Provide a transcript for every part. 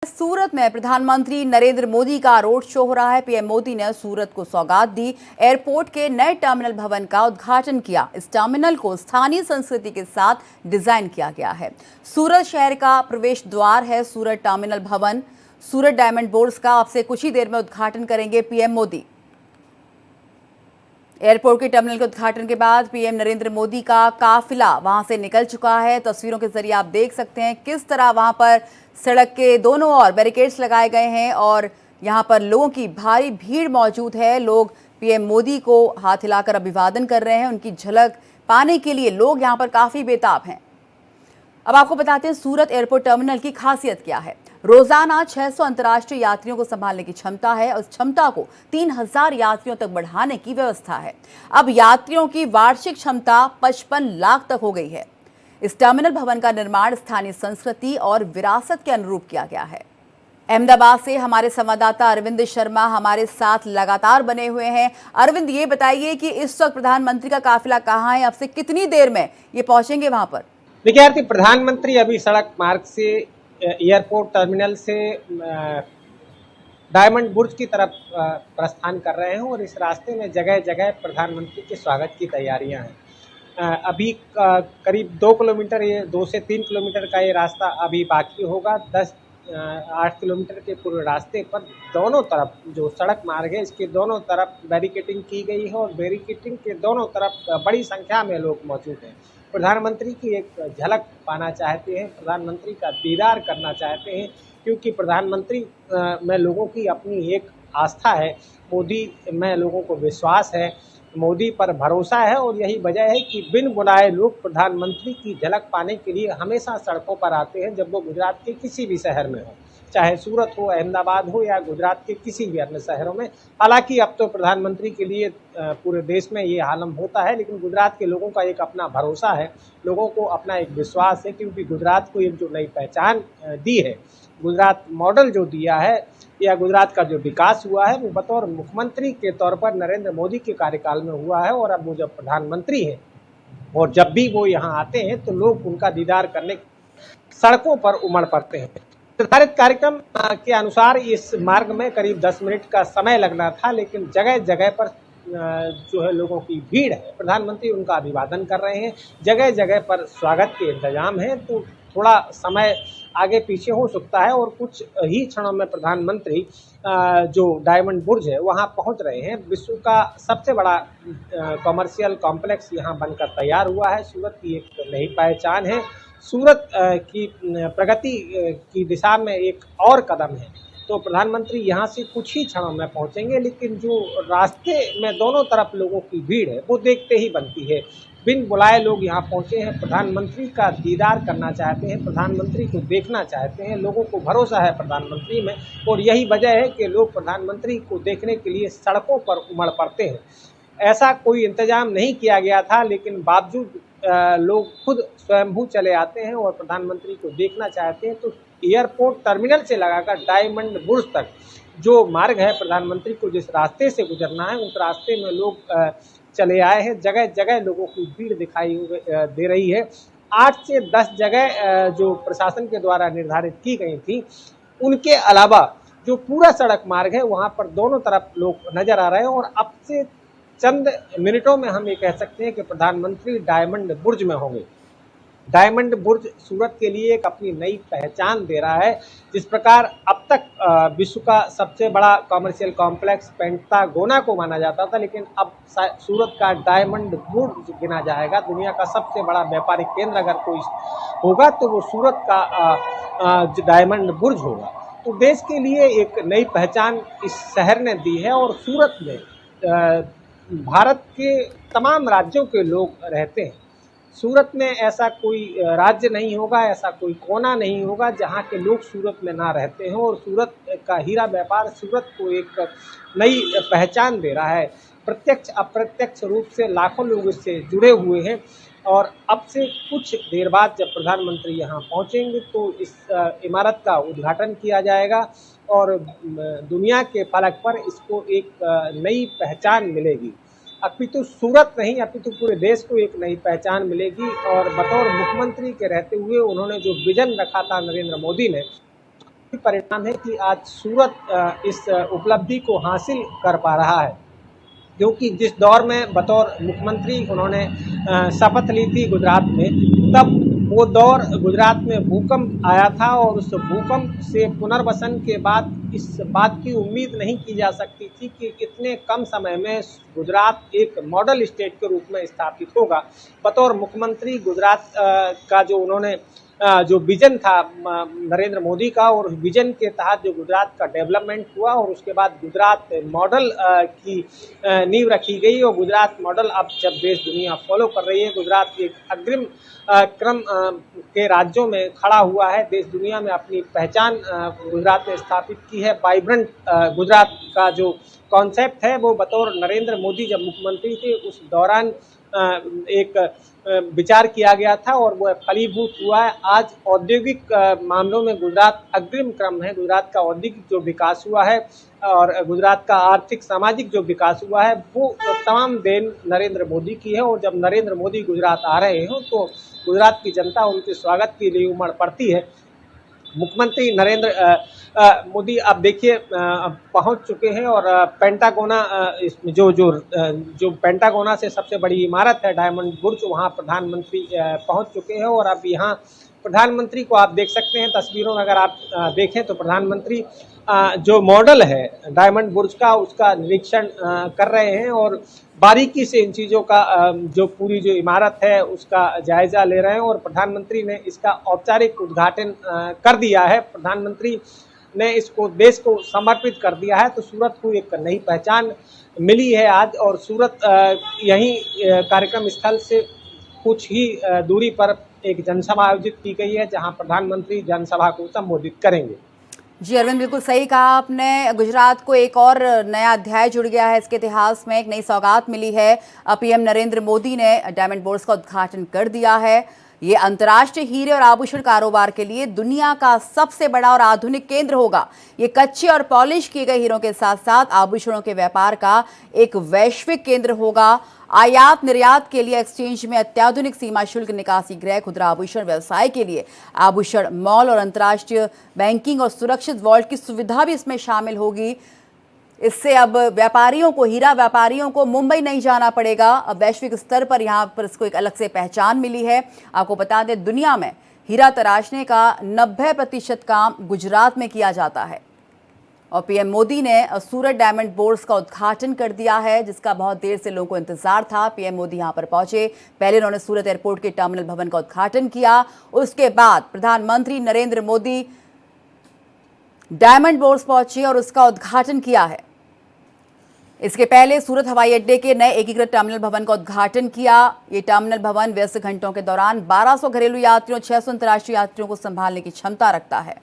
सूरत में प्रधानमंत्री नरेंद्र मोदी का रोड शो हो रहा है। पीएम मोदी ने सूरत को सौगात दी। एयरपोर्ट के नए टर्मिनल भवन का उद्घाटन किया। इस टर्मिनल को स्थानीय संस्कृति के साथ डिजाइन किया गया है। सूरत शहर का प्रवेश द्वार है सूरत टर्मिनल भवन। सूरत डायमंड बोर्ड्स का अब से कुछ ही देर में उद्घाटन करेंगे पीएम मोदी। एयरपोर्ट के टर्मिनल के उद्घाटन के बाद पीएम नरेंद्र मोदी का काफिला वहां से निकल चुका है। तस्वीरों के जरिए आप देख सकते हैं किस तरह वहां पर सड़क के दोनों ओर बैरिकेड्स लगाए गए हैं और यहां पर लोगों की भारी भीड़ मौजूद है। लोग पीएम मोदी को हाथ हिलाकर अभिवादन कर रहे हैं। उनकी झलक पाने के लिए लोग यहां पर काफी बेताब हैं। अब आपको बताते हैं सूरत एयरपोर्ट टर्मिनल की खासियत क्या है। रोजाना 600 अंतर्राष्ट्रीय यात्रियों को संभालने की क्षमता है और उस क्षमता को 3000 यात्रियों तक बढ़ाने की व्यवस्था है। अब यात्रियों की वार्षिक क्षमता 55 लाख तक हो गई है। इस टर्मिनल भवन का निर्माण स्थानीय संस्कृति और विरासत के अनुरूप किया गया है। अहमदाबाद से हमारे संवाददाता अरविंद शर्मा हमारे साथ लगातार बने हुए हैं। अरविंद, ये बताइए कि इस वक्त प्रधानमंत्री का काफिला कहाँ है, अब से कितनी देर में ये पहुंचेंगे वहां पर? देखिए आरती, प्रधानमंत्री अभी सड़क मार्ग से एयरपोर्ट टर्मिनल से डायमंड बुर्ज की तरफ प्रस्थान कर रहे हैं और इस रास्ते में जगह जगह प्रधानमंत्री के स्वागत की तैयारियां हैं। अभी करीब 2 किलोमीटर, ये 2 से 3 किलोमीटर का ये रास्ता अभी बाकी होगा। 8 किलोमीटर के पूरे रास्ते पर दोनों तरफ जो सड़क मार्ग है इसके दोनों तरफ बैरिकेडिंग की गई है और बैरिकेडिंग के दोनों तरफ बड़ी संख्या में लोग मौजूद हैं। प्रधानमंत्री की एक झलक पाना चाहते हैं, प्रधानमंत्री का दीदार करना चाहते हैं, क्योंकि प्रधानमंत्री में लोगों की अपनी एक आस्था है, मोदी में लोगों को विश्वास है, मोदी पर भरोसा है और यही वजह है कि बिन बुलाए लोग प्रधानमंत्री की झलक पाने के लिए हमेशा सड़कों पर आते हैं, जब वो गुजरात के किसी भी शहर में हो, चाहे सूरत हो, अहमदाबाद हो या गुजरात के किसी भी अन्य शहरों में। हालांकि अब तो प्रधानमंत्री के लिए पूरे देश में ये आलम होता है, लेकिन गुजरात के लोगों का एक अपना भरोसा है, लोगों को अपना एक विश्वास है, क्योंकि गुजरात को एक जो नई पहचान दी है, गुजरात मॉडल जो दिया है या गुजरात का जो विकास हुआ है वो बतौर मुख्यमंत्री के तौर पर नरेंद्र मोदी के कार्यकाल में हुआ है। और अब वो जब प्रधानमंत्री हैं और जब भी वो यहाँ आते हैं तो लोग उनका दीदार करने सड़कों पर उमड़ पड़ते हैं। निर्धारित कार्यक्रम के अनुसार इस मार्ग में करीब 10 मिनट का समय लगना था, लेकिन जगह जगह पर जो है लोगों की भीड़ है। प्रधानमंत्री उनका अभिवादन कर रहे हैं, जगह जगह पर स्वागत के इंतजाम है, तो थोड़ा समय आगे पीछे हो सकता है और कुछ ही क्षणों में प्रधानमंत्री जो डायमंड बुर्ज है वहां पहुंच रहे हैं। विश्व का सबसे बड़ा कॉमर्शियल कॉम्प्लेक्स यहां बनकर तैयार हुआ है। सूरत की एक नई पहचान है, सूरत की प्रगति की दिशा में एक और कदम है। तो प्रधानमंत्री यहां से कुछ ही क्षणों में पहुंचेंगे, लेकिन जो रास्ते में दोनों तरफ लोगों की भीड़ है वो देखते ही बनती है। बिन बुलाए लोग यहाँ पहुंचे हैं, प्रधानमंत्री का दीदार करना चाहते हैं, प्रधानमंत्री को देखना चाहते हैं। लोगों को भरोसा है प्रधानमंत्री में और यही वजह है कि लोग प्रधानमंत्री को देखने के लिए सड़कों पर उमड़ पड़ते हैं। ऐसा कोई इंतजाम नहीं किया गया था, लेकिन बावजूद लोग खुद स्वयंभू चले आते हैं और प्रधानमंत्री को देखना चाहते हैं। तो एयरपोर्ट टर्मिनल से लगाकर डायमंड बुर्ज तक जो मार्ग है, प्रधानमंत्री को जिस रास्ते से गुजरना है उस रास्ते में लोग चले आए हैं। जगह जगह लोगों की भीड़ दिखाई दे रही है। 8 से 10 जगह जो प्रशासन के द्वारा निर्धारित की गई थी, उनके अलावा जो पूरा सड़क मार्ग है वहां पर दोनों तरफ लोग नजर आ रहे हैं और अब से चंद मिनटों में हम ये कह सकते हैं कि प्रधानमंत्री डायमंड बुर्ज में होंगे। डायमंड बुर्ज सूरत के लिए एक अपनी नई पहचान दे रहा है। जिस प्रकार अब तक विश्व का सबसे बड़ा कॉमर्शियल कॉम्प्लेक्स पेंटागोना को माना जाता था, लेकिन अब सूरत का डायमंड बुर्ज गिना जाएगा। दुनिया का सबसे बड़ा व्यापारिक केंद्र अगर कोई होगा तो वो सूरत का डायमंड बुर्ज होगा। तो देश के लिए एक नई पहचान इस शहर ने दी है और सूरत में भारत के तमाम राज्यों के लोग रहते हैं। सूरत में ऐसा कोई राज्य नहीं होगा, ऐसा कोई कोना नहीं होगा जहां के लोग सूरत में ना रहते हों। और सूरत का हीरा व्यापार सूरत को एक नई पहचान दे रहा है। प्रत्यक्ष अप्रत्यक्ष रूप से लाखों लोग इससे जुड़े हुए हैं और अब से कुछ देर बाद जब प्रधानमंत्री यहां पहुंचेंगे तो इस इमारत का उद्घाटन किया जाएगा और दुनिया के फलक पर इसको एक नई पहचान मिलेगी। अपितु सूरत नहीं, अपितु पूरे देश को एक नई पहचान मिलेगी। और बतौर मुख्यमंत्री के रहते हुए उन्होंने जो विजन रखा था नरेंद्र मोदी ने, ही परिणाम है कि आज सूरत इस उपलब्धि को हासिल कर पा रहा है, क्योंकि जिस दौर में बतौर मुख्यमंत्री उन्होंने शपथ ली थी गुजरात में, तब वो दौर गुजरात में भूकंप आया था और उस भूकंप से पुनर्वसन के बाद इस बात की उम्मीद नहीं की जा सकती थी कि इतने कम समय में गुजरात एक मॉडल स्टेट के रूप में स्थापित होगा। बतौर मुख्यमंत्री गुजरात का जो उन्होंने जो विजन था नरेंद्र मोदी का, और विजन के तहत जो गुजरात का डेवलपमेंट हुआ और उसके बाद गुजरात मॉडल की नींव रखी गई, और गुजरात मॉडल अब जब देश दुनिया फॉलो कर रही है, गुजरात एक अग्रिम क्रम के राज्यों में खड़ा हुआ है, देश दुनिया में अपनी पहचान गुजरात ने स्थापित की है। वाइब्रेंट गुजरात का जो कॉन्सेप्ट है वो बतौर नरेंद्र मोदी जब मुख्यमंत्री थे उस दौरान एक विचार किया गया था और वो फलीभूत हुआ है। आज औद्योगिक मामलों में गुजरात अग्रिम क्रम है। गुजरात का औद्योगिक जो विकास हुआ है और गुजरात का आर्थिक सामाजिक जो विकास हुआ है वो तमाम देन नरेंद्र मोदी की है। और जब नरेंद्र मोदी गुजरात आ रहे हो तो गुजरात की जनता उनके स्वागत के लिए उमड़ पड़ती है। मुख्यमंत्री नरेंद्र मोदी अब देखिए पहुंच चुके हैं और पेंटागोना जो पेंटागोना से सबसे बड़ी इमारत है डायमंड बुर्ज, वहां प्रधानमंत्री पहुंच चुके हैं। और अब यहां प्रधानमंत्री को आप देख सकते हैं तस्वीरों में, अगर आप देखें तो प्रधानमंत्री जो मॉडल है डायमंड बुर्ज का उसका निरीक्षण कर रहे हैं और बारीकी से इन चीज़ों का जो पूरी जो इमारत है उसका जायजा ले रहे हैं। और प्रधानमंत्री ने इसका औपचारिक उद्घाटन कर दिया है। प्रधानमंत्री ने इसको देश को समर्पित कर दिया है। तो सूरत को एक नई पहचान मिली है आज, और सूरत यहीं कार्यक्रम स्थल से कुछ ही दूरी पर एक जनसभा आयोजित की गई है जहां प्रधानमंत्री जनसभा को संबोधित करेंगे। जी अरविंद, बिल्कुल सही कहा आपने। गुजरात को एक और नया अध्याय जुड़ गया है, इसके इतिहास में एक नई सौगात मिली है। पीएम नरेंद्र मोदी ने डायमंड बोर्स का उद्घाटन कर दिया है। ये अंतर्राष्ट्रीय हीरे और आभूषण कारोबार के लिए दुनिया का सबसे बड़ा और आधुनिक केंद्र होगा। ये कच्चे और पॉलिश किए गए हीरों के साथ साथ आभूषणों के व्यापार का एक वैश्विक केंद्र होगा। आयात निर्यात के लिए एक्सचेंज में अत्याधुनिक सीमा शुल्क निकासी गृह, खुदरा आभूषण व्यवसाय के लिए आभूषण मॉल और अंतर्राष्ट्रीय बैंकिंग और सुरक्षित वॉल्ट की सुविधा भी इसमें शामिल होगी। इससे अब व्यापारियों को, हीरा व्यापारियों को मुंबई नहीं जाना पड़ेगा। अब वैश्विक स्तर पर यहाँ पर इसको एक अलग से पहचान मिली है। आपको बता दें, दुनिया में हीरा तराशने का 90% काम गुजरात में किया जाता है। और पीएम मोदी ने सूरत डायमंड बोर्स का उद्घाटन कर दिया है, जिसका बहुत देर से लोगों को इंतजार था। पीएम मोदी यहां पर पहुंचे, पहले उन्होंने सूरत एयरपोर्ट के टर्मिनल भवन का उद्घाटन किया। उसके बाद प्रधानमंत्री नरेंद्र मोदी डायमंड बोर्स पहुंचे और उसका उद्घाटन किया है। इसके पहले सूरत हवाई अड्डे के नए एकीकृत टर्मिनल भवन का उद्घाटन किया। ये टर्मिनल भवन व्यस्त घंटों के दौरान 1200 घरेलू यात्रियों, 600 अंतर्राष्ट्रीय यात्रियों को संभालने की क्षमता रखता है।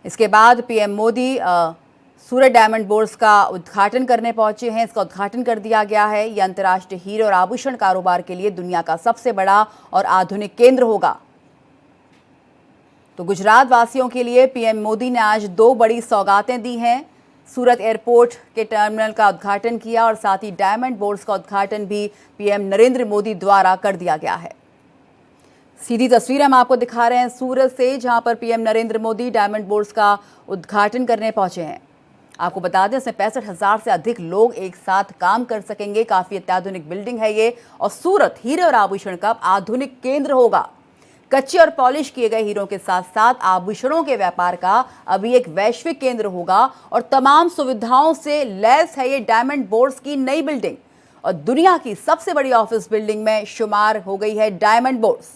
इसके बाद पीएम मोदी सूरत डायमंड बोर्स का उद्घाटन करने पहुंचे हैं। इसका उद्घाटन कर दिया गया है। यह अंतर्राष्ट्रीय हीरे और आभूषण कारोबार के लिए दुनिया का सबसे बड़ा और आधुनिक केंद्र होगा। तो गुजरात वासियों के लिए पीएम मोदी ने आज 2 बड़ी सौगातें दी हैं। सूरत एयरपोर्ट के टर्मिनल का उद्घाटन किया और साथ ही डायमंड बोर्स का उद्घाटन भी पीएम नरेंद्र मोदी द्वारा कर दिया गया है। सीधी तस्वीर हम आपको दिखा रहे हैं सूरत से, जहां पर PM Narendra Modi diamond bourse का उद्घाटन करने पहुंचे हैं। आपको बता दें, इसमें 65,000 से अधिक लोग एक साथ काम कर सकेंगे। काफी अत्याधुनिक बिल्डिंग है ये, और सूरत हीरे और आभूषण का आधुनिक केंद्र होगा। कच्चे और पॉलिश किए गए हीरों के साथ साथ आभूषणों के व्यापार का अभी एक वैश्विक केंद्र होगा और तमाम सुविधाओं से लैस है ये डायमंड बोर्स की नई बिल्डिंग। और दुनिया की सबसे बड़ी ऑफिस बिल्डिंग में शुमार हो गई है डायमंड बोर्स।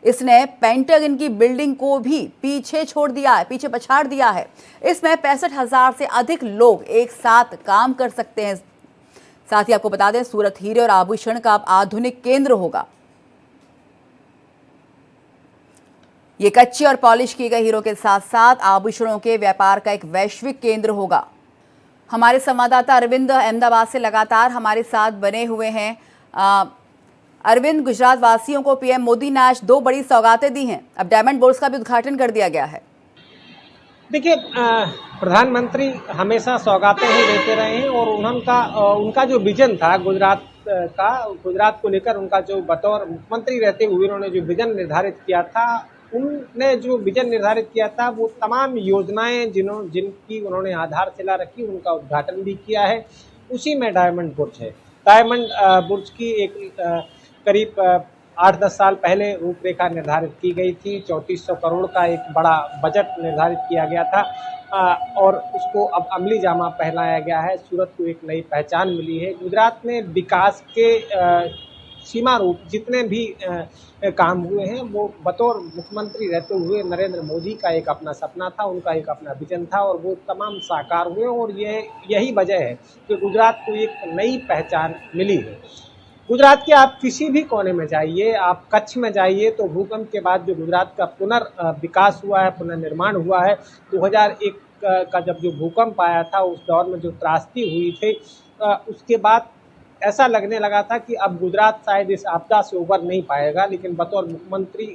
इसने पेंटागन की बिल्डिंग को भी पीछे छोड़ दिया है, पीछे पछाड़ दिया है। इसमें 65,000 से अधिक लोग एक साथ काम कर सकते हैं। साथ ही आपको बता दें, सूरत हीरे और आभूषण का अब आधुनिक केंद्र होगा। ये कच्चे और पॉलिश किए गए हीरों के साथ साथ आभूषणों के व्यापार का एक वैश्विक केंद्र होगा। हमारे संवाददाता अरविंद अहमदाबाद से लगातार हमारे साथ बने हुए हैं। अरविंद, गुजरात वासियों को पीएम मोदी ने आज 2 बड़ी सौगातें दी हैं। अब डायमंड बोर्स का भी उद्घाटन कर दिया गया है। देखिए, प्रधानमंत्री हमेशा सौगातें ही देते रहे हैं और उनका जो विजन था गुजरात को लेकर, उनका जो बतौर मुख्यमंत्री रहते हुए उन्होंने जो विजन निर्धारित किया था, उनने जो विजन निर्धारित किया था वो तमाम योजनाएं जिनकी उन्होंने आधारशिला रखी उनका उद्घाटन भी किया है। उसी में डायमंड बुर्ज है। डायमंड बुर्ज की एक करीब 8-10 साल पहले रूपरेखा निर्धारित की गई थी। 3400 करोड़ का एक बड़ा बजट निर्धारित किया गया था और उसको अब अमली जामा पहनाया गया है। सूरत को एक नई पहचान मिली है। गुजरात में विकास के सीमा रूप जितने भी काम हुए हैं वो बतौर मुख्यमंत्री रहते हुए नरेंद्र मोदी का एक अपना सपना था, उनका एक अपना विजन था और वो तमाम साकार हुए और यही वजह है कि गुजरात को एक नई पहचान मिली है। गुजरात के आप किसी भी कोने में जाइए, आप कच्छ में जाइए तो भूकंप के बाद जो गुजरात का पुनर्विकास हुआ है, पुनर्निर्माण हुआ है, 2001 का जब जो भूकंप आया था उस दौर में जो त्रासदी हुई थी उसके बाद ऐसा लगने लगा था कि अब गुजरात शायद इस आपदा से उबर नहीं पाएगा। लेकिन बतौर मुख्यमंत्री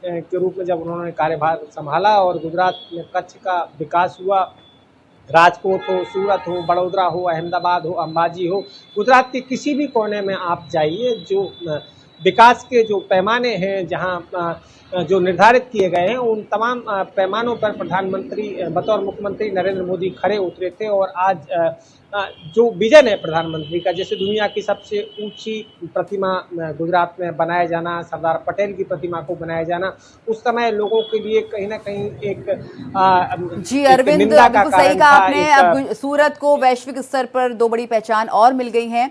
के रूप में जब उन्होंने कार्यभार संभाला और गुजरात में कच्छ का विकास हुआ, राजकोट हो, सूरत हो, बड़ौदा हो, अहमदाबाद हो, अंबाजी हो, गुजरात के किसी भी कोने में आप जाइए, जो विकास के जो पैमाने हैं जहां जो निर्धारित किए गए हैं उन तमाम पैमानों पर प्रधानमंत्री बतौर मुख्यमंत्री नरेंद्र मोदी खड़े उतरे थे। और आज जो विजन है प्रधानमंत्री का, जैसे दुनिया की सबसे ऊंची प्रतिमा गुजरात में बनाया जाना, सरदार पटेल की प्रतिमा को बनाया जाना, उस समय लोगों के लिए कहीं ना कहीं एक जी एक अरविंद, निंदा का बिल्कुल सही कारण कहा था। आपने। अब सूरत को वैश्विक स्तर पर दो बड़ी पहचान और मिल गई हैं।